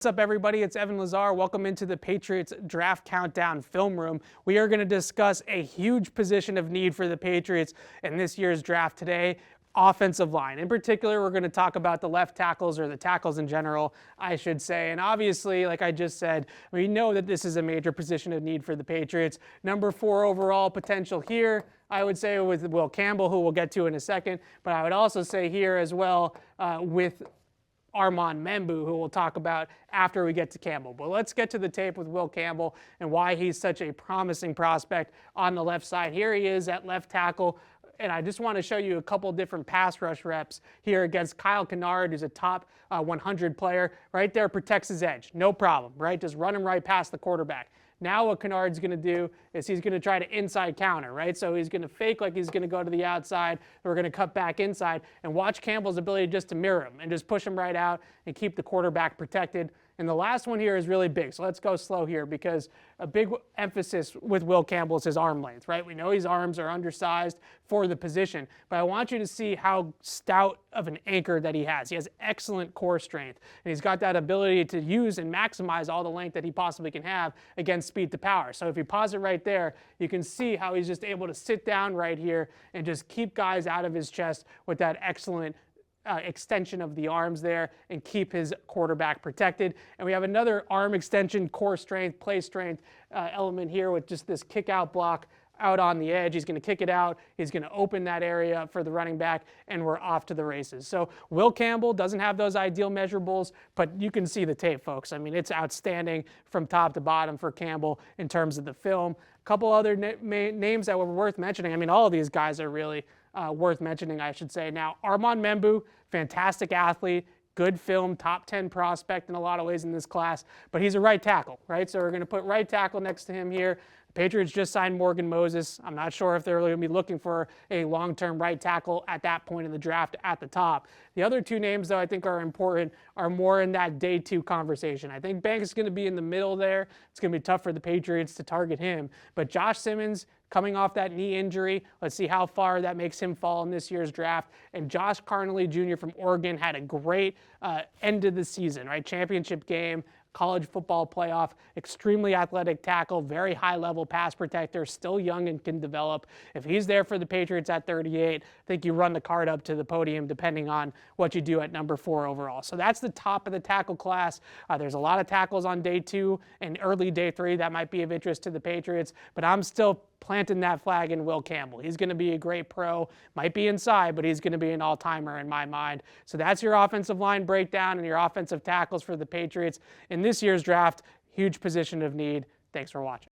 What's up, everybody? It's Evan Lazar. Welcome into the Patriots Draft Countdown Film Room. We are going to discuss a huge position of need for the Patriots in this year's draft today, offensive line. In particular, we're going to talk about the left tackles, or the tackles in general, I should say. And obviously, like I just said, we know that this is a major position of need for the Patriots. Number 4 overall potential here, I would say, with Will Campbell, who we'll get to in a second. But I would also say here as well with Armand Membou, who we'll talk about after we get to Campbell. But let's get to the tape with Will Campbell and why he's such a promising prospect on the left side. Here he is at left tackle, and I just want to show you a couple different pass rush reps here against Kyle Kennard, who's a top 100 player. Right there, protects his edge, no problem, right? Just run him right past the quarterback. Now what Kennard's going to do is he's going to try to inside counter, right? So he's going to fake like he's going to go to the outside. We're going to cut back inside and watch Campbell's ability just to mirror him and just push him right out and keep the quarterback protected. And the last one here is really big. So let's go slow here, because a big emphasis with Will Campbell is his arm length, right? We know his arms are undersized for the position, but I want you to see how stout of an anchor that he has. He has excellent core strength, and he's got that ability to use and maximize all the length that he possibly can have against speed to power. So if you pause it right there, you can see how he's just able to sit down right here and just keep guys out of his chest with that excellent extension of the arms there and keep his quarterback protected. And we have another arm extension, core strength, play strength element here with just this kick out block out on the edge. He's going to kick it out. He's going to open that area for the running back, and we're off to the races. So Will Campbell doesn't have those ideal measurables, but you can see the tape, folks. I mean, it's outstanding from top to bottom for Campbell in terms of the film. A couple other names that were worth mentioning. I mean, all of these guys are really worth mentioning, I should say. Now, Armand Membou, fantastic athlete, good film, top 10 prospect in a lot of ways in this class, but he's a right tackle, right? So we're going to put right tackle next to him here. The Patriots just signed Morgan Moses. I'm not sure if they're really going to be looking for a long-term right tackle at that point in the draft at the top. The other two names, though, I think are important, are more in that day 2 conversation. I think Banks is going to be in the middle there. It's going to be tough for the Patriots to target him. But Josh Simmons, coming off that knee injury, let's see how far that makes him fall in this year's draft. And Josh Carnley Jr. from Oregon had a great end of the season, right? Championship game, college football playoff, extremely athletic tackle, very high-level pass protector, still young and can develop. If he's there for the Patriots at 38, I think you run the card up to the podium depending on what you do at number 4 overall. So that's the top of the tackle class. There's a lot of tackles on day 2 and early day 3 that might be of interest to the Patriots, but I'm still planting that flag in Will Campbell. He's going to be a great pro, might be inside, but he's going to be an all-timer in my mind. So that's your offensive line breakdown and your offensive tackles for the Patriots in this year's draft. Huge position of need. Thanks for watching.